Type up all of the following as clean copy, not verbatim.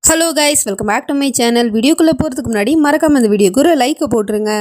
Hello guys, welcome back to my channel. வீடியோக்குள்ளே போகிறதுக்கு முன்னாடி மறக்காம இந்த வீடியோக்கு ஒரு லைக் போட்டுருங்க.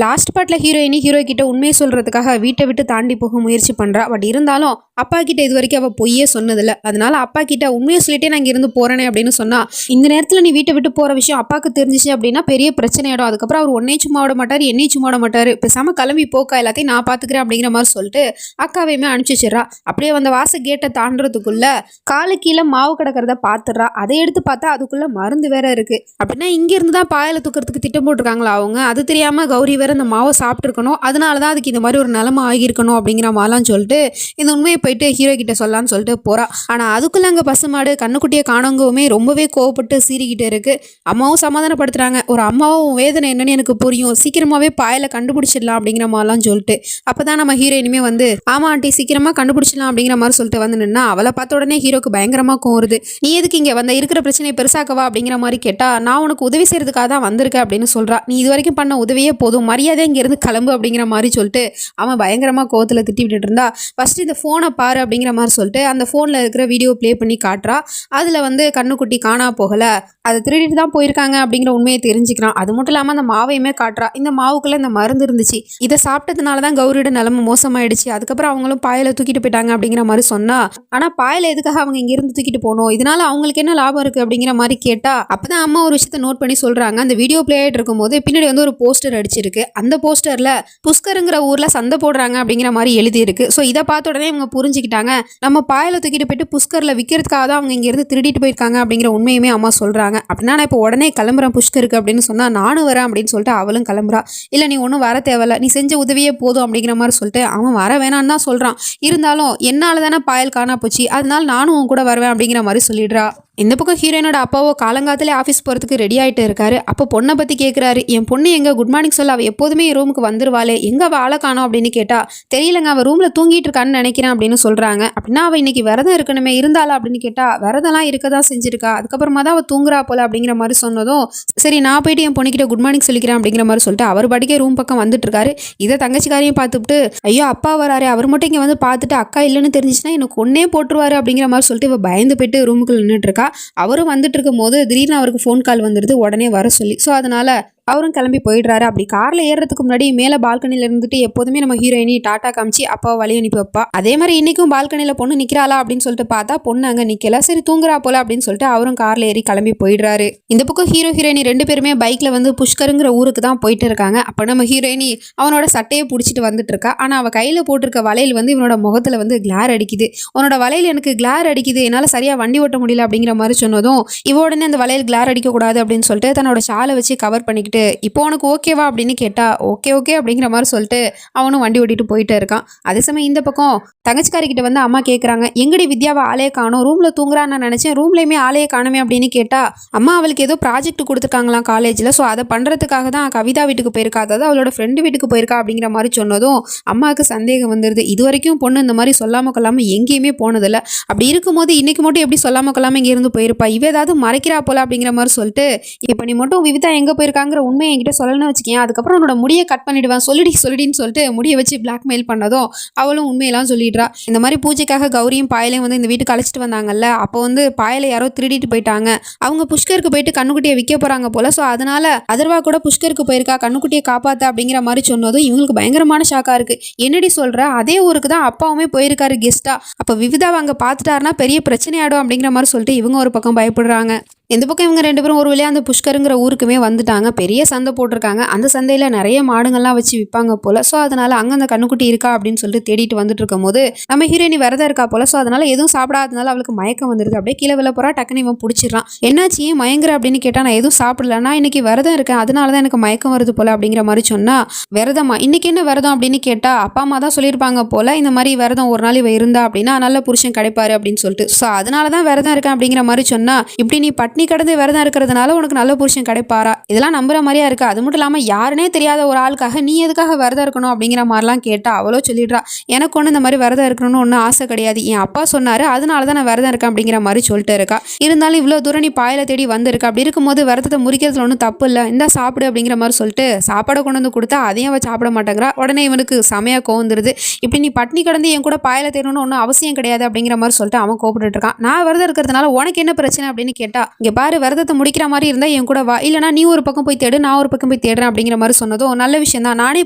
லாஸ்ட் பார்ட்டில் ஹீரோ கிட்ட உண்மையை சொல்கிறதுக்காக வீட்டை விட்டு தாண்டி போக முயற்சி பண்ணுறா. பட் இருந்தாலும் அப்பா கிட்ட இது வரைக்கும் அவள் பொய்யே சொன்னதில்லை. அதனால அப்பா கிட்ட உண்மையை சொல்லிட்டே நான் இங்கேருந்து போகிறேனே அப்படின்னு சொன்னால், இந்த நேரத்தில் நீ வீட்டை விட்டு போகிற விஷயம் அப்பாவுக்கு தெரிஞ்சிச்சு அப்படின்னா பெரிய பிரச்சனை ஆகிடும். அதுக்கப்புறம் அவர் ஒன்னையும் சும்மா விட மாட்டார், என்னையும் சும்மா விட மாட்டார். பேசாமல் கிளம்பி போக்கா, எல்லாத்தையும் நான் பார்த்துக்கிறேன் அப்படிங்கிற மாதிரி சொல்லிட்டு அக்காவையுமே அனுப்பிச்சி வச்சிடறா. அப்படியே வந்த வாச கேட்டை தாண்டறதுக்குள்ள காலு கீழே மாவு கிடக்கிறத பார்த்துடுறா. அதை எடுத்து பார்த்தா அதுக்குள்ளே மருந்து வேற இருக்கு. அப்படின்னா இங்கேருந்து தான் பாயலை தூக்கிறதுக்கு திட்டம் போட்டிருக்காங்களா அவங்க? அது தெரியாமல் கௌரி வேற இந்த மாவை சாப்பிட்ருக்கணும், அதனால தான் அதுக்கு இந்த மாதிரி ஒரு நிலைமை ஆகியிருக்கணும் அப்படிங்கிற மாதிரிலாம் சொல்லிட்டு இந்த உண்மையை போயிட்டு ஹீரோ கிட்ட சொல்லலான்னு சொல்லிட்டு போறா. ஆனால் அதுக்குள்ள அங்கே பசுமாடு கண்ணுக்குட்டியை காணவங்கவுமே ரொம்பவே கோவப்பட்டு சீறிக்கிட்டே இருக்கு. அம்மாவும் சமாதானப்படுத்துறாங்க. ஒரு அம்மாவும் வேதனை என்னன்னு எனக்கு புரியும், சீக்கிரமாவே பாயலை கண்டுபிடிச்சிடலாம் அப்படிங்கிற மாதிரிலாம் சொல்லிட்டு அப்பதான் நம்ம ஹீரோயினுமே வந்து ஆமா ஆண்டி சீக்கிரமா கண்டுபிடிச்சிடலாம் அப்படிங்கிற மாதிரி சொல்லிட்டு வந்து நின்னா அவளை பார்த்த உடனே ஹீரோக்கு பயங்கரமா கோருது. நீ எதுக்கு இங்கே வந்த, இருக்கிற பிரச்சனையை பெருசாக்கவா அப்படிங்கிற மாதிரி கேட்டா, நான் உனக்கு உதவி செய்யறதுக்காக தான் வந்திருக்கேன் அப்படின்னு சொல்றா. நீ இது வரைக்கும் பண்ண உதவியே போதும், மரியாதை இங்கேருந்து கிளம்பு அப்படிங்கிற மாதிரி சொல்லிட்டு அவன் பயங்கரமாக கோவத்தில் திட்டி விட்டுட்டு இருந்தா. ஃபர்ஸ்ட் இந்த ஃபோனை பாரு அப்படிங்கிற மாதிரி சொல்லிட்டு அந்த ஃபோனில் இருக்கிற வீடியோ ப்ளே பண்ணி காட்டுறா. அதில் வந்து கண்ணுக்குட்டி காணா போகலை, அதை திருடிட்டு தான் போயிருக்காங்க அப்படிங்கிற உண்மையை தெரிஞ்சுக்கிறான். அது மட்டும் இல்லாமல் அந்த மாவையுமே காட்டுறா. இந்த மாவுக்குள்ளே இந்த மருந்து இருந்துச்சு, இதை சாப்பிட்டதுனால தான் கௌரியோட நிலைமை மோசமாயிடுச்சு. அதுக்கப்புறம் அவங்களும் பாயலை தூக்கிட்டு போயிட்டாங்க அப்படிங்கிற மாதிரி சொன்னா. ஆனால் பாயலை எதுக்காக அவங்க இங்கிருந்து தூக்கிட்டு போகணும், இதனால அவங்களுக்கு என்ன லாபம் இருக்குது அப்படிங்கிற மாதிரி கேட்டா அப்பதான் அம்மா ஒரு விஷயத்தை நோட் பண்ணி சொல்கிறாங்க. அந்த வீடியோ ப்ளே ஆகிட்டு இருக்கும்போது பின்னாடி வந்து ஒரு போஸ்டர் அடிச்சிருக்கு. அந்த போஸ்டர்ல புஷ்கருங்கிற ஊர்ல சந்தை போடுறாங்க அப்படிங்கிற மாதிரி எழுதி இருக்கு. ஸோ இதை பார்த்த உடனே இவங்க புரிஞ்சுக்கிட்டாங்க, நம்ம பாயலை தூக்கிட்டு போயிட்டு புஷ்கர்ல விற்கிறதுக்காக தான் அவங்க இங்கிருந்து திருடிட்டு போயிருக்காங்க அப்படிங்கிற உண்மையுமே அம்மா சொல்றாங்க. அப்படின்னா நான் இப்போ உடனே கிளம்புறேன் புஷ்கருக்கு அப்படின்னு சொன்னா, நானும் வரேன் அப்படின்னு சொல்லிட்டு அவளும் கிளம்புறா. இல்லை நீ ஒன்றும் வர தேவையில்ல, நீ செஞ்ச உதவியே போதும் அப்படிங்கிற மாதிரி சொல்லிட்டு அவன் வர வேணான்னு தான் சொல்றான். இருந்தாலும் என்னால தானே பாயல் காணா போச்சு, அதனால நானும் உன் கூட வருவேன் அப்படிங்கிற மாதிரி சொல்லிடுறா. இந்த பக்கம் ஹீரோயினோட அப்பாவோ காலங்காத்திலே ஆஃபீஸ் போகிறதுக்கு ரெடி ஆகிட்டு இருக்காரு. அப்போ பொண்ணை பற்றி கேட்குறாரு. என் பொண்ணு எங்கே, குட் மார்னிங் சொல்ல அவள் எப்போதுமே என் ரூமுக்கு வந்துருவாளே, எங்கே அவள் ஆளை காணோம் அப்படின்னு கேட்டா, தெரியலங்க அவள் ரூமில் தூங்கிட்டு இருக்கான்னு நினைக்கிறேன் அப்படின்னு சொல்கிறாங்க. அப்படின்னா அவள் இன்னைக்கு விரதம் இருக்கணுமே, இருந்தாளா அப்படின்னு கேட்டால் விரதம்லாம் இருக்க தான் செஞ்சிருக்கா, அதுக்கப்புறமா தான் அவள் தூங்குறா போல அப்படிங்கிற மாதிரி சொன்னதும் சரி நான் போயிட்டு என் பொண்ணுக்கிட்ட குட் மார்னிங் சொல்லிக்கிறேன் அப்படிங்கிற மாதிரி சொல்லிட்டு அவர் பாட்டுக்கே ரூம் பக்கம் வந்துட்டு இருக்காரு. இதை தங்கச்சிக்காரையும் பார்த்துட்டு ஐயோ அப்பா வராரு, அவர் மட்டும் இங்கே வந்து பார்த்துட்டு அக்கா இல்லைன்னு தெரிஞ்சிச்சுன்னா எனக்கு ஒன்னே போட்டுருவாரு அப்படிங்கிற மாதிரி சொல்லிட்டு இவள் பயந்து போயிட்டு ரூமுக்குள்ள நின்றுட்டு இருக்கா. அவரும் வந்துட்டு இருக்கும் போது திடீர்னு அவருக்கு ஃபோன் கால் வந்துடுது உடனே வர சொல்லி. ஸோ அதனால அவரும் கிளம்பி போயிடுறாரு. அப்படி காரில் ஏறுறதுக்கு முன்னாடி மேலே பால்கனியில் இருந்துட்டு எப்போதுமே நம்ம ஹீரோயினி டாட்டா காமிச்சு அப்பாவை வழி அனுப்பி வைப்பா. அதே மாதிரி இன்னைக்கும் பால்கனியில் பொண்ணு நிற்கிறாளா அப்படின்னு சொல்லிட்டு பார்த்தா பொண்ணு அங்கே நிற்கல. சரி தூங்குறா போல அப்படின்னு சொல்லிட்டு அவரும் காரில் ஏறி கிளம்பி போயிடுறாரு. இந்த பக்கம் ஹீரோயினி ரெண்டு பேருமே பைக்கில் வந்து புஷ்கருங்கிற ஊருக்கு தான் போயிட்டு இருக்காங்க. அப்போ நம்ம ஹீரோயினி அவனோட சட்டையை பிடிச்சிட்டு வந்துட்டு இருக்கா. ஆனால் அவள் கையில் போட்டிருக்க வளையல் வந்து இவனோட முகத்தில் வந்து கிளார் அடிக்குது. உன்னோட வளையல் எனக்கு கிளார் அடிக்குது, என்னால் சரியாக வண்டி ஓட்ட முடியல அப்படிங்கிற மாதிரி சொன்னதும் இவ உடனே அந்த வளையல் கிளார் அடிக்கக்கூடாது அப்படின்னு சொல்லிட்டு தன்னோட ஷாலை வச்சு கவர் பண்ணிக்கிட்டு இப்போ உனக்கு ஓகேவா அப்படின்னு கேட்டா ஓகே அப்படிங்கிற மாதிரி சொல்லிட்டு அவனும் வண்டி ஓட்டிட்டு போயிட்டே இருக்கான். அதே சமயம் இந்த பக்கம் தங்கச்சிக்காரிக்கிட்ட வந்து அம்மா கேட்குறாங்க, எங்கடி வித்யாவை ஆளையே காணும், ரூம்ல தூங்குறான்னு நான் நினைச்சேன், ரூம்லயுமே ஆளையே காணுமே அப்படின்னு கேட்டா அம்மா அவளுக்கு ஏதோ ப்ராஜெக்ட் கொடுத்துருக்காங்களாம் காலேஜில், ஸோ அதை பண்ணுறதுக்காக தான் கவிதா வீட்டுக்கு போயிருக்கா, அதாவது அவளோட ஃப்ரெண்டு வீட்டுக்கு போயிருக்கா அப்படிங்கிற மாதிரி சொன்னதும் அம்மாவுக்கு சந்தேகம் வந்துடுது. இது வரைக்கும் பொண்ணு இந்த மாதிரி சொல்லாமல் கொள்ளாமல் எங்கேயுமே போனதில்லை. அப்படி இருக்கும்போது இன்னைக்கு மட்டும் எப்படி சொல்லாமல் கொள்ளாமல் இங்கே இருந்து போயிருப்பா, இவ ஏதாவது மறைக்கிறா போல அப்படிங்கிற மாதிரி சொல்லிட்டு இப்போ நீ மட்டும் விவிதா எங்கே போயிருக்காங்கிற உண்மையை என்கிட்ட சொல்லணும்னு வச்சுக்கேன், அதுக்கப்புறம் உன்னோட முடியை கட் பண்ணிடுவேன், சொல்லிடின்னு சொல்லிட்டு முடியை வச்சு பிளாக்மெயில் பண்ணதும் அவளும் உண்மையெல்லாம் சொல்லிடுறா. இந்த மாதிரி பூஜைக்காக கௌரியும் பாயலையும் வந்து இந்த வீட்டுக்கு அழைச்சிட்டு வந்தாங்கல்ல, அப்போ வந்து பாயலை யாரோ திருடிட்டு போயிட்டாங்க, அவங்க புஷ்கருக்கு போயிட்டு கண்ணுக்குட்டியை விற்க போறாங்க போல, ஸோ அதனால அதர்வா கூட புஷ்கருக்கு போயிருக்கா கண்ணுக்குட்டியை காப்பாற்ற அப்படிங்கிற மாதிரி சொன்னதும் இவங்களுக்கு பயங்கரமான ஷாக்கா இருக்கு. என்னடி சொல்ற, அதே ஊருக்கு தான் அப்பாவுமே போயிருக்காரு கெஸ்டா, அப்போ விவிதாவை அங்கே பார்த்துட்டாருன்னா பெரிய பிரச்சனை ஆடும் அப்படிங்கிற மாதிரி சொல்லிட்டு இவங்க ஒரு பக்கம் பயப்படுறாங்க. இந்த பக்கம் இவங்க ரெண்டு பேரும் ஒரு வழியாக அந்த புஷ்கருங்கிற ஊருக்குமே வந்துட்டாங்க. பெரிய சந்தை போட்டிருக்காங்க, அந்த சந்தையில் நிறைய மாடுங்கள்லாம் வச்சு விற்பாங்க போல. ஸோ அதனால அங்கே அந்த கண்ணுக்குட்டி இருக்கா அப்படின்னு சொல்லிட்டு தேடிட்டு வந்துட்டு இருக்கும் போது நம்ம ஹீரோயினி விரதம் இருக்கா போல. ஸோ அதனால எதுவும் சாப்பிடாதனால அவளுக்கு மயக்கம் வந்துடுது. அப்படியே கீழே விழ போறா, டக்குன்னு இவன் பிடிச்சிடறான். என்னாச்சு ஏன் மயங்குற அப்படின்னு கேட்டால் நான் எதுவும் சாப்பிடல, நான் இன்னைக்கு விரதம் இருக்கேன், அதனால தான் எனக்கு மயக்கம் வருது போல அப்படிங்கிற மாதிரி சொன்னா, விரதமா இன்னைக்கு என்ன விரதம் அப்படின்னு கேட்டா அப்பா அம்மா தான் சொல்லியிருப்பாங்க போல, இந்த மாதிரி விரதம் ஒரு நாள் இவ இருந்தா அப்படின்னா நல்ல புருஷன் கிடைப்பாரு அப்படின்னு சொல்லிட்டு, ஸோ அதனால தான் விரதம் இருக்கேன் அப்படிங்கிற மாதிரி சொன்னா, இப்படி நீ பட்னி கடந்து விரதம் இருக்கிறதுனால உனக்கு நல்ல புருஷன் கிடைப்பாரா, இதெல்லாம் நம்புற மாதிரியா இருக்கு, அது மட்டும் இல்லாமல் யாருனே தெரியாத ஒரு ஆளுக்காக நீ எதுக்காக விரதம் இருக்கணும் அப்படிங்கிற மாதிரிலாம் கேட்டா அவளோ சொல்லிடுறா, எனக்கு ஒன்று இந்த மாதிரி விரதம் இருக்கணும்னு ஒன்றும் ஆசை கிடையாது, என் அப்பா சொன்னாரு அதனால தான் நான் விரதம் இருக்கேன் அப்படிங்கிற மாதிரி சொல்லிட்டு இருக்கா. இருந்தாலும் இவ்வளோ தூரம் நீ பாயலை தேடி வந்திருக்க, அப்படி இருக்கும்போது விரதத்தை முறிக்கிறதுல ஒன்றும் தப்பு இல்லை, இந்த சாப்பிடு அப்படிங்கிற மாதிரி சொல்லிட்டு சாப்பாடை கொண்டு வந்து கொடுத்தா அதையும் அவள் சாப்பிட மாட்டேங்கிறா. உடனே இவனுக்கு செமையா கோந்துருது. இப்படி நீ பட்னி கடந்து என் கூட பாயலை தேடணும்னு ஒன்றும் அவசியம் கிடையாது அப்படிங்கிற மாதிரி சொல்லிட்டு அவன் கோப்பிட்டு இருக்கான். நான் விரதம் இருக்கிறதுனால உனக்கு என்ன பிரச்சனை அப்படின்னு கேட்டா, இங்க இங்கே பாரு விரதத்தை முடிக்கிற மாதிரி இருந்தால் என் கூட வா, இல்லைனா நீ ஒரு பக்கம் போய் தேடு, நான் ஒரு பக்கம் போய் தேடுறேன் அப்படிங்கிற மாதிரி சொன்னதும் நல்ல விஷயம் தான், நானே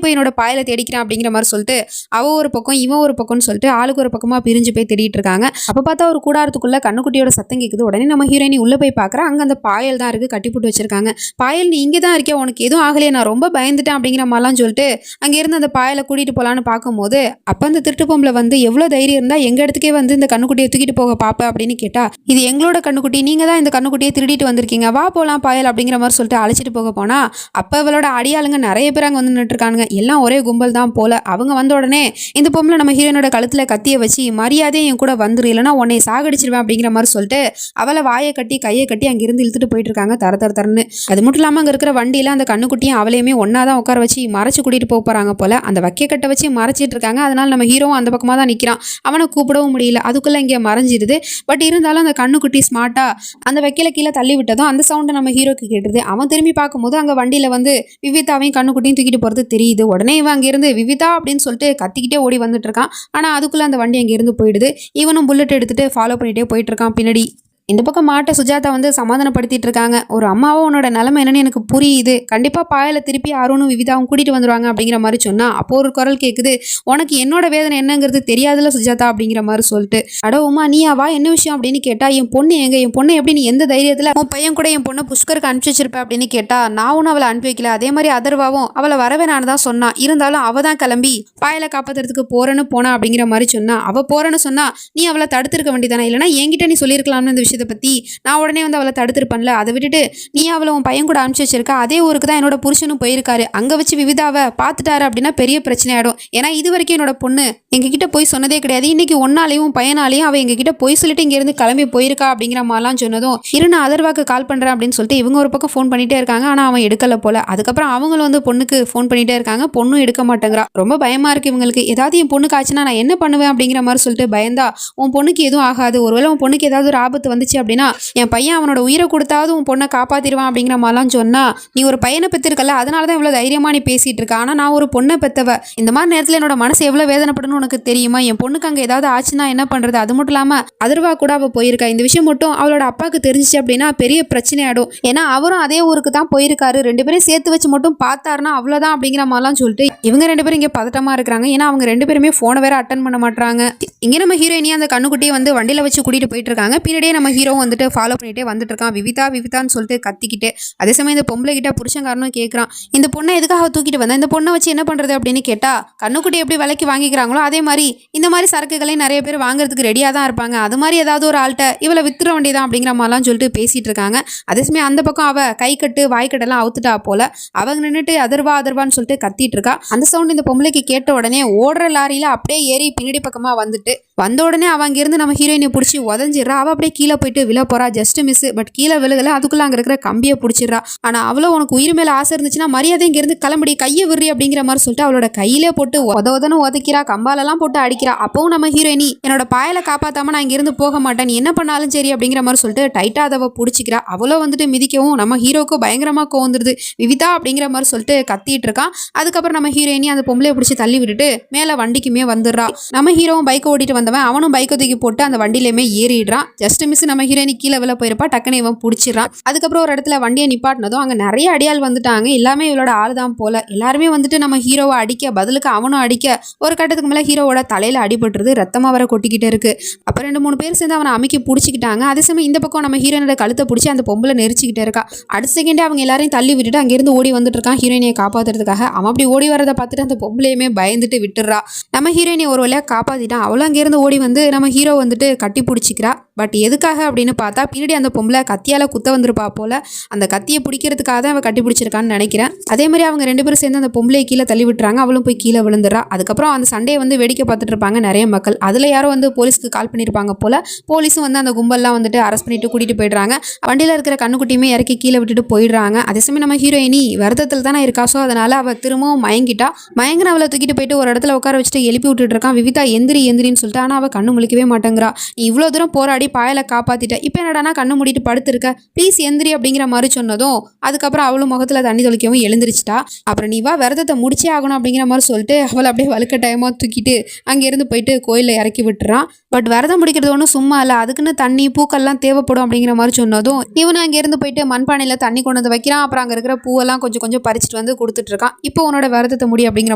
போய் என்னோட பாயலை தேடிக்கிறேன் அப்படிங்கிற மாதிரி சொல்லிட்டு அவ ஒரு பக்கம் இவன் ஒரு பக்கம்னு சொல்லிட்டு ஆளுக்கு ஒரு பக்கமாக பிரிஞ்சு போய் தேடிட்டு இருக்காங்க. அப்போ பார்த்தா ஒரு கூடாரத்துக்குள்ள கண்ணுக்குட்டியோட சத்தம் கேட்குது. உடனே நம்ம ஹீரோயினி உள்ளே போய் பார்க்குறா, அங்கே அந்த பாயல் தான் இருக்குது, கட்டி போட்டு வச்சிருக்காங்க. பாயல் நீ இங்கே தான் இருக்கே, உனக்கு எதுவும் ஆகலையே, நான் ரொம்ப பயந்துட்டேன் அப்படிங்கிற மாதிரிலாம் சொல்லிட்டு அங்கேருந்து அந்த பாயலை கூட்டிகிட்டு போகலான்னு பார்க்கும்போது அப்போ அந்த திருட்டு பொம்பளை வந்து எவ்வளோ தைரியம் இருந்தால் எங்கள் இடத்துக்கே வந்து இந்த கண்ணுக்குட்டியை தூக்கிட்டு போக பார்ப்பேன் அப்படின்னு கேட்டா, இது எங்களோட கண்ணுக்குட்டி, நீங்கள் தான் இந்த கண்ணுக்குட்டியை திருடிட்டு வந்திருக்கீங்க, வா போகலாம் பாயல் அப்படிங்கிற மாதிரி சொல்லிட்டு அழைச்சிட்டு போக போனா அப்போ அவளோட அடியாளுங்க நிறைய பேர் அங்கே வந்து நின்றுருக்கானுங்க. எல்லாம் ஒரே கும்பல் தான் போல. அவங்க வந்த உடனே இந்த பொம்பளை நம்ம ஹீரோனோட கழுத்தில் கத்தியை வச்சு மரியாதையை என் கூட வந்துரு, இல்லைனா உன்னை சாகடிச்சிருவேன் அப்படிங்கிற மாதிரி சொல்லிட்டு அவளை வாயை கட்டி கையை கட்டி அங்கிருந்து இழுத்துட்டு போயிட்டு இருக்காங்க தரன்னு. அது மட்டும் இல்லாமல் அங்கே இருக்கிற வண்டியில் அந்த கண்ணுக்குட்டியும் அவளையுமே ஒன்றா தான் உட்கார வச்சு மறைச்சு கூட்டிகிட்டு போக போகிறாங்க போல. அந்த வக்கையை கட்ட வச்சு மறைச்சிட்டு இருக்காங்க. அதனால நம்ம ஹீரோவும் அந்த பக்கமாக தான் நிற்கிறான். அவனை கூப்பிடவும் முடியல, அதுக்குள்ளே இங்கே மறைஞ்சிருது. பட் இருந்தாலும் அந்த கண்ணுக்குட்டி ஸ்மார்ட்டாக அந்த வைக்கல கீழே தள்ளி விட்டதும் அந்த சவுண்டை நம்ம ஹீரோக்கு கேட்டுருது. அவன் திரும்பி பார்க்கும்போது அங்கே வண்டியில் வந்து விவிதாவையும் கண்ணுக்குட்டியும் தூக்கிட்டு போகிறது தெரியுது. உடனே இவன் அங்கேருந்து விவிதா அப்படின்னு சொல்லிட்டு கத்திக்கிட்டே ஓடி வந்துட்டு இருக்கான். ஆனால் அதுக்குள்ளே அந்த வண்டி அங்கேருந்து போயிடுது. இவனும் புல்லட் எடுத்துட்டு ஃபாலோ பண்ணிகிட்டே போயிட்டு இருக்கான் பின்னாடி. இந்த பக்கம் மாட்டை சுஜாதா வந்து சமாதானப்படுத்திட்டு இருக்காங்க. ஒரு அம்மாவும் உன்னோட நிலைமை என்னன்னு எனக்கு புரியுது, கண்டிப்பாக பாயலை திருப்பி அருணும் விவிதாவும் கூட்டிகிட்டு வந்துடுவாங்க அப்படிங்கிற மாதிரி சொன்னால் அப்போ ஒரு குரல் கேட்குது, உனக்கு என்னோட வேதனை என்னங்கிறது தெரியாதுல்ல சுஜாதா அப்படிங்கிற மாதிரி சொல்லிட்டு, அட உமா நீயாவா, என்ன விஷயம் அப்படின்னு கேட்டால், என் பொண்ணு எங்க, என் பொண்ணு எப்படி நீ எந்த தைரியத்தில் உன் பையன் கூட என் பொண்ணை புஷ்கருக்கு அனுப்பிச்சி வச்சிருப்பேன் அப்படின்னு கேட்டால், நான் ஒன்றும் அவளை அனுப்பி வைக்கல, அதே மாதிரி அதர்வாவும் அவளை வரவே நான் தான் சொன்னான், இருந்தாலும் அவள் தான் கிளம்பி பாயலை காப்பாற்றுறதுக்கு போறேன்னு போனா அப்படிங்கிற மாதிரி சொன்னா. அவள் போறேன்னு சொன்னா நீ அவளை தடுத்திருக்க வேண்டியதானே, இல்லைனா என்கிட்ட நீ சொல்லியிருக்கலாம்னு இந்த விஷயத்தை பற்றி நான் உடனே வந்து அவளை தடுத்திருப்பேன்ல, அதை விட்டுட்டு நீ அவளை உன் பையன் கூட அனுப்பிச்சு வச்சிருக்க, அதே ஊருக்கு தான் என்னோட புருஷனும் போயிருக்காரு, அங்கே வச்சு விவிதாவை பார்த்துட்டாரு அப்படின்னா பெரிய பிரச்சனை ஆகிடும். ஏன்னா இது வரைக்கும் என்னோட பொண்ணு எங்ககிட்ட போய் சொன்னதே கிடையாது, இன்னைக்கு ஒன்னாலையும் பையனாலையும் அவள் எங்ககிட்ட போய் சொல்லிட்டு இங்கேருந்து கிளம்பி போயிருக்கா அப்படிங்கிற மாதிரிலாம் சொன்னதும் இரு நான் அதர்வாக்கு கால் பண்ணுறேன் அப்படின்னு சொல்லிட்டு இவங்க ஒரு பக்கம் ஃபோன் பண்ணிகிட்டே இருக்காங்க. ஆனால் அவன் எடுக்கலை போல. அதுக்கப்புறம் அவங்களும் வந்து பொண்ணுக்கு ஃபோன் பண்ணிகிட்டே இருக்காங்க, பொண்ணும் எடுக்க மாட்டேங்கிறா. ரொம்ப பயமாக இருக்குது இவங்களுக்கு. ஏதாவது என் பொண்ணுக்கு ஆச்சுன்னா நான் என்ன பண்ணுவேன் அப்படிங்கிற மாதிரி சொல்லிட்டு பயந்தா, உன் பொண்ணுக்கு எதுவும் ஆகாது, ஒருவேளை உன் பொண்ணுக்கு ஏதாவது ஒரு ஆபத்து வந்துச்சு அப்படின்னா என் பையன் அவனோட உயிரை கொடுத்தாவது உன் பொண்ணை காப்பாற்றிடுவான் அப்படிங்கிற மாதிரிலாம் சொன்னா, நீ ஒரு பையனை பெற்றிருக்கல, அதனால தான் இவ்வளோ தைரியமாக நீ பேசிகிட்டு இருக்க, ஆனால் நான் ஒரு பொண்ணை பெற்றவ, இந்த மாதிரி நேரத்தில் என்னோட மனசு எவ்வளோ வேதனைப்படணும்னு உனக்கு தெரியுமா, என் பொண்ணுக்கு அங்கே ஏதாவது ஆச்சுன்னா என்ன பண்ணுறது, அது மட்டும் இல்லாமல் அதர்வா கூட அவள் போயிருக்கா, இந்த விஷயம் மட்டும் அவளோட அப்பாவுக்கு தெரிஞ்சிச்சு அப்படின்னா பெரிய பிரச்சனை ஆகிடும், ஏன்னா அவரும் அதே ஊருக்கு தான் போயிருக்காரு, ரெண்டு பேரும் சேர்த்து வச்சு மட்டும் பார்த்தாருன்னா அவ்வளோதான் அப்படிங்கிற மாதிரிலாம் சொல்லிட்டு இவங்க ரெண்டு பேரும் இங்கே பதட்டமாக இருக்கிறாங்க. ஏன்னா அவங்க ரெண்டு பேருமே ஃபோனை வேற அட்டன் பண்ண மாட்டாங்க. இங்கே நம்ம ஹீரோயினி அந்த கண்ணுக்குட்டியை வந்து வண்டியில் வச்சு கூட்டிகிட்டு போயிட்டு இருக்காங்க. பின்னாடியே நம்ம ஹீரோவும் வந்துட்டு ஃபாலோ பண்ணிட்டே வந்துட்டு இருக்கான், விவிதா விவிதான்னு சொல்லிட்டு கத்திக்கிட்டு. அதே சமயம் இந்த பொம்பளை கிட்ட புருஷங்காரனும் கேட்குறான், இந்த பொண்ணை எதுக்காக தூக்கிட்டு வந்தேன், இந்த பொண்ணை வச்சு என்ன பண்ணுறது அப்படின்னு கேட்டா, கண்ணுக்குட்டி எப்படி விலைக்கு வாங்கிக்கிறாங்களோ அதே மாதிரி இந்த மாதிரி சரக்குகளையும் நிறைய பேர் வாங்குறதுக்கு ரெடியாக தான் இருப்பாங்க, அது மாதிரி ஏதாவது ஒரு ஆள்கிட்ட இவளை வித்துற வேண்டியதான் அப்படிங்கிற மாதிரிலாம் சொல்லிட்டு பேசிட்டு இருக்காங்க. அதே சமயம் அந்த பக்கம் அவள் கை கட்டு வாய்க்கட்டெல்லாம் அவுத்துட்டா போல. அவங்க நின்றுட்டு அதர்வான்னு சொல்லிட்டு கத்திட்டு இருக்கா. அந்த சவுண்ட் இந்த பொம்பளைக்கு கேட்ட உடனே ஓடுற லாரியில் அப்படியே ஏறி பின்னாடி பக்கமாக வந்துட்டு வந்த உடனே அவன் அங்கேருந்து நம்ம ஹீரோயினை பிடிச்சி உதஞ்சிடுறா. அவள் அப்படியே கீழே போயிட்டு விழ போறா, ஜஸ்ட் மிஸ். பட் கீழே விழுகல, அதுக்குள்ள அங்கே இருக்கிற கம்பியை பிடிச்சிடுறா. ஆனால் அவ்வளோ உனக்கு உயிர் மேலே ஆசை இருந்துச்சுன்னா மரியாதை இங்கேருந்து கிளம்படி, கையை விடுறி அப்படிங்கிற மாதிரி சொல்லிட்டு அவளோட கையிலே போட்டு உதவுதன்னு உதைக்கிறா, கம்பாலெல்லாம் போட்டு அடிக்கிறா. அப்பவும் நம்ம ஹீரோயினி என்னோட பாயலை காப்பாற்றாம நான் இங்கேருந்து போக மாட்டேன், நீ என்ன பண்ணாலும் சரி அப்படிங்கிற மாதிரி சொல்லிட்டு டைட்டாக அதை பிடிச்சிக்கிறா. அவ்வளோ வந்துட்டு மிதிக்கவும் நம்ம ஹீரோக்கு பயங்கரமாக கோந்துருது. விவிதா அப்படிங்கிற மாதிரி சொல்லிட்டு கத்திட்டு இருக்கான். அதுக்கப்புறம் நம்ம ஹீரோயினி அந்த பொம்பளையை பிடிச்சி தள்ளி விட்டுட்டு மேலே வண்டிக்குமே வந்துடுறா. நம்ம ஹீரோவும் பைக்கை ஓட்டிட்டு வந்தவன் அவனும் பைக்கை தூக்கி போட்டு அந்த வண்டியிலுமே ஏறிடுறான். ஜஸ்ட் மிஸ் நம்ம ஹீரோயினி கீழே விழ போயிருப்பா, டக்குன்னு இவன் பிடிச்சிடறான். அதுக்கப்புறம் ஒரு இடத்துல வண்டியை நிப்பாட்டினதும் அங்கே நிறைய அடியால் வந்துட்டாங்க. எல்லாமே இவளோட ஆள் தான் போல. எல்லாருமே வந்துட்டு நம்ம ஹீரோவை அடிக்க, பதிலுக்கு அவனும் அடிக்க, ஒரு கட்டத்துக்கு மேலே ஹீரோவோட தலையில அடிபட்டுருது, ரத்தமாக வர கொட்டிக்கிட்டே இருக்கு. அப்போ 2-3 பேர் சேர்ந்து அவனை அமைக்கி பிடிச்சிக்கிட்டாங்க. அதே சமயம் இந்த பக்கம் நம்ம ஹீரோனோட கழுத்தை பிடிச்சி அந்த பொம்பளை நெரிச்சிக்கிட்டே இருக்கா. அடுத்த செகண்டே அவங்க எல்லாரையும் தள்ளி விட்டுட்டு அங்கேருந்து ஓடி வந்துட்டு இருக்கான் ஹீரோயினியை காப்பாற்றுறதுக்காக. அவன் அப்படி ஓடி வரதை பார்த்துட்டு அந்த பொம்பளையுமே பயந்துட்டு விட்டுறா. நம்ம ஹீரோயினை ஒரு வழியாக காப்பாற்றிட்டான். அவளும் அங்கேருந்து ஓடி வந்து நம்ம ஹீரோ வந்துட்டு கட்டி பிடிச்சிக்கிறா. பட் எதுக்காக அப்படின்னு பார்த்தா பின்னாடி அந்த பொம்பளை கத்தியால் குத்த வந்திருப்பா போல. அந்த கத்தியை பிடிக்கிறதுக்காக தான் அவன் கட்டி பிடிச்சிருக்கான்னு நினைக்கிறேன். அதே மாதிரி அவங்க 2 பேரும் சேர்ந்து அந்த பொம்பளையை கீழே தள்ளி விட்டுறாங்க. அவளும் போய் கீழே விழுந்துடுறா. அதுக்கப்புறம் அந்த சண்டையை வந்து வேடிக்கை பார்த்துட்டு இருப்பாங்க நிறைய மக்கள். அதில் யாரோ வந்து போலீஸ்க்கு கால் பண்ணியிருப்பாங்க போல. போலீஸும் வந்து அந்த கும்பல்லாம் வந்துட்டு அரெஸ்ட் பண்ணிட்டு கூட்டிகிட்டு போயிடுறாங்க. வண்டியில் இருக்கிற கண்ணுக்குட்டியுமே இறக்கி கீழே விட்டுட்டு போயிடுறாங்க. அதே சமயம் நம்ம ஹீரோயினி விரதத்தில் தானே இருக்கா. ஸோ அதனால அவள் திரும்பவும் மயங்கிட்டா. மயங்கின அவளை தூக்கிட்டு போயிட்டு ஒரு இடத்துல உட்கார வச்சுட்டு எழுப்பி விட்டுட்டு இருக்கான். விவிதா எந்திரின்னு சொல்லிட்டு. ஆனா அவ கண்ணு முழிக்கவே மாட்டேங்கிறா. நீ இவ்வளோ தூரம் போராடி பாயலை காப்பாத்திட்ட, இப்போ என்னடானா கண்ணு மூடிட்டு படுத்திருக்க, ப்ளீஸ் எந்திரி அப்படிங்கிற மாதிரி சொன்னதும் அதுக்கப்புறம் அவளும் முகத்துல தண்ணி தொளிக்கவும் எழுந்திரிச்சிட்டா. அப்புறம் நீ வா விரதத்தை முடிச்சே ஆகணும் அப்படிங்கிற மாதிரி சொல்லிட்டு அவளை அப்படியே வலுக்கட்டாயமா தூக்கிட்டு அங்கேருந்து போயிட்டு கோயிலில் இறக்கி விட்டுறான். பட் விரதம் முடிக்கிறது ஒன்றும் சும்மா இல்லை, அதுக்குன்னு தண்ணி பூக்கள்லாம் தேவைப்படும் அப்படிங்கிற மாதிரி சொன்னதும் இவனு அங்கேருந்து போயிட்டு மண்பானையில் தண்ணி கொண்டு வந்து வைக்கிறான். அப்புறம் அங்கே இருக்கிற பூவெல்லாம் கொஞ்சம் கொஞ்சம் பறிச்சுட்டு வந்து கொடுத்துட்டு இருக்கான். இப்போ உன்னோட விரதத்தை முடி அப்படிங்கிற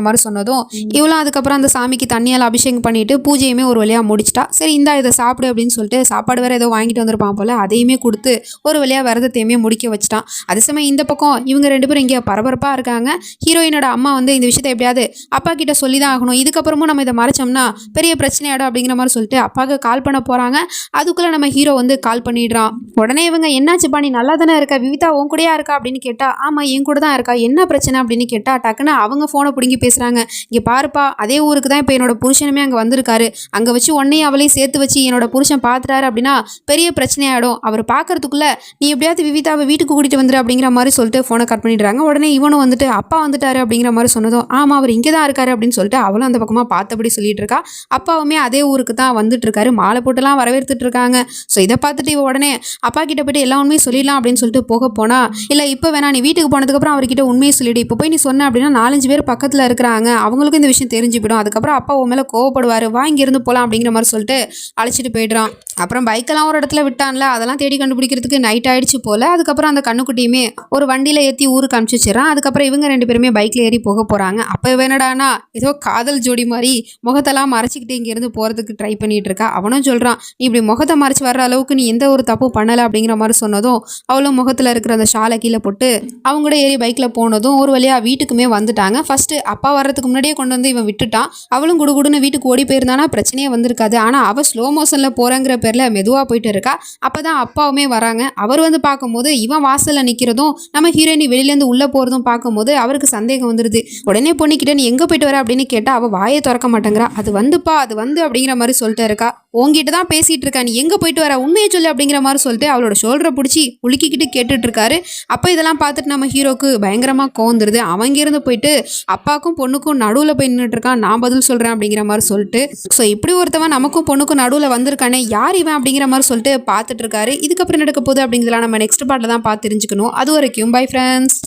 மாதிரி சொன்னதும் இவளும் அதுக்கப்புறம் அந்த சாமிக்கு தண்ணியால் அபிஷேகம் பண்ணிட்டு பூஜையுமே ஒரு வழியாக முடிச்சிட்டா. சரி இந்தா இதை சாப்பிடு அப்படின்னு சொல்லிட்டு சாப்பாடு வேற ஏதோ வாங்கிட்டு வந்திருப்பான் போல, அதையுமே கொடுத்து ஒரு வழியாக விரதத்தையுமே முடிக்க வச்சிட்டான். அதே சமயம் இந்த பக்கம் இவங்க ரெண்டு பேரும் இங்கே பரபரப்பாக இருக்காங்க. ஹீரோயினோட அம்மா வந்து இந்த விஷயத்தை எப்படியாவது அப்பா கிட்ட சொல்லி தான் ஆகணும், இதுக்கப்புறமும் நம்ம இதை மறைச்சோம்னா பெரிய பிரச்சனையாடும் அப்படிங்கிற மாதிரி சொல்லிட்டு அப்பாவுக்கு கால் பண்ண போறாங்க. அதுக்குள்ள நம்ம ஹீரோ வந்து கால் பண்ணிடுறான். உடனே இவங்க என்னாச்சுப்பா நீ நல்லா தானே இருக்க, விவிதா உன் கூடயா இருக்கா அப்படின்னு கேட்டா ஆமா என் கூட தான் இருக்கா, என்ன பிரச்சனை அப்படின்னு கேட்டா டக்குன்னு அவங்க போனை பிடுங்கி பேசுறாங்க. இங்க பாருப்பா அதே ஊருக்கு தான் இப்போ என்னோட புருஷனுமே அங்கே வந்திருக்காரு, அங்கே வச்சு உன்னையும் அவளையும் சேர்த்து வச்சு என்னோட புருஷன் பார்த்துட்டாரு அப்படின்னா பெரிய பிரச்சனையாயிடும், அவர் பார்க்கறதுக்குள்ள நீ எப்படியாவது விவிதாவை வீட்டுக்கு கூட்டிட்டு வந்துரு அப்படிங்கிற மாதிரி சொல்லிட்டு ஃபோனை கட் பண்ணிடுறாங்க. உடனே இவனும் வந்துட்டு அப்பா வந்துட்டாரு அப்படிங்கிற மாதிரி சொன்னதும் ஆமா அவர் இங்கே தான் இருக்காரு அப்படின்னு சொல்லிட்டு அவளும் அந்த பக்கமாக பார்த்தபடி சொல்லிட்டு இருக்கா. அப்பாவுமே அதே ஊருக்கு தான் வந்துட்டு இருக்காரு, மாலை போட்டுலாம் வரவேற்றுட்டு இருக்காங்க. ஸோ இதை பார்த்துட்டு இவ உடனே அப்பா கிட்ட போயிட்டு எல்லா உண்மையும் சொல்லிடலாம் அப்படின்னு சொல்லிட்டு போக போனா இல்லை இப்போ வேணா நீ வீட்டுக்கு போனதுக்கப்புறம் அவர்கிட்ட உண்மையை சொல்லிடு, இப்போ போய் நீ சொன்ன அப்படின்னா 4-5 பேர் பக்கத்தில் இருக்கிறாங்க அவங்களுக்கும் இந்த விஷயம் தெரிஞ்சுவிடும், அதுக்கப்புறம் அப்பா உன் மேலே கோவப்படுவார், வா இங்கிருந்து போகலாம் அப்படிங்கிற மாதிரி சொல்லிட்டு அழைச்சிட்டு போயிடுறான். அப்புறம் பைக்கெல்லாம் ஒரு இடத்துல விட்டான்ல அதெல்லாம் தேடி கண்டுபிடிக்கிறதுக்கு நைட் ஆயிடுச்சு போல. அதுக்கப்புறம் அந்த கண்ணுக்குட்டியுமே ஒரு வண்டியில் ஏற்றி ஊருக்கு அனுப்பிச்சிடுறான். அதுக்கப்புறம் இவங்க 2 பேருமே பைக்கில் ஏறி போக போகிறாங்க. அப்போ வேணடானா ஏதோ காதல் ஜோடி மாதிரி முகத்தெல்லாம் மறைச்சிக்கிட்டு இங்கேருந்து போகிறதுக்கு ட்ரை பண்ணிட்டு இருக்கா. அவனும் சொல்கிறான் நீ இப்படி முகத்தை மறைச்சி வர்ற அளவுக்கு நீ எந்த ஒரு தப்பும் பண்ணலை அப்படிங்கிற மாதிரி சொன்னதும் அவளும் முகத்தில் இருக்கிற அந்த ஷாலை கீழே போட்டு அவங்க கூட ஏறி பைக்கில் போனதும் ஒரு வழியாக வீட்டுக்குமே வந்துட்டாங்க. ஃபர்ஸ்ட் அப்பா வர்றதுக்கு முன்னாடியே கொண்டு வந்து இவன் விட்டுட்டான். அவளும் குடுகுடுன்னு வீட்டுக்கு ஓடி போயிருந்தானா பிரச்சனையே வந்திருக்காது. ஆனால் அவள் ஸ்லோ மோஷனில் போகிறங்கிற பேரில் மெதுவாக போயிட்டு இருக்கா. அப்போ தான் அப்பாவுமே வராங்க. அவர் வந்து பார்க்கும்போது இவன் வாசலில் நிற்கிறதும் நம்ம ஹீரோயினி வெளியிலேருந்து உள்ளே போகிறதும் பார்க்கும்போது அவருக்கு சந்தேகம் வந்துடுது. உடனே பொண்ணிக்கிட்ட நீ எங்கே போயிட்டு வர அப்படின்னு கேட்டால் அவள் வாயை திறக்க மாட்டேங்கிறா. அது வந்துப்பா அது வந்து அப்படிங்கிற மாதிரி சொல்லிட்டு இருக்கா. உங்ககிட்ட தான் பேசிகிட்டு இருக்கா, நீ எங்கே போயிட்டு வர உண்மையை சொல்லு அப்படிங்கிற மாதிரி சொல்லிட்டு அவளோட ஷோல்டரை பிடிச்சி உலுக்கிக்கிட்டு கேட்டுட்டு இருக்காரு. அப்போ இதெல்லாம் பார்த்துட்டு நம்ம ஹீரோக்கு பயங்கரமாக கோந்துருது. அவங்க இருந்து போயிட்டு அப்பாவுக்கும் பொண்ணுக்கும் நடுவில் போய் நின்றுட்டு இருக்கான், நான் பதில் சொல்கிறேன் அப்படிங்கிற மாதிரி சொல்லிட்டு. ஸோ இப்படி ஒருத்தவன் நமக்கும் பொண்ணுக்கும் நடுவில் வந்திருக்கானே யார் இவன் அப்படிங்கிற மாதிரி சொல்லிட்டு பார்த்துட்டு இருக்காரு. இதுக்கப்புறம் நடக்க போகுது அப்படிங்கிறதுலாம் நம்ம நெக்ஸ்ட் பார்ட்டில் தான் பார்த்து தெரிஞ்சுக்கணும். அது வரைக்கும் பை ஃப்ரெண்ட்ஸ்.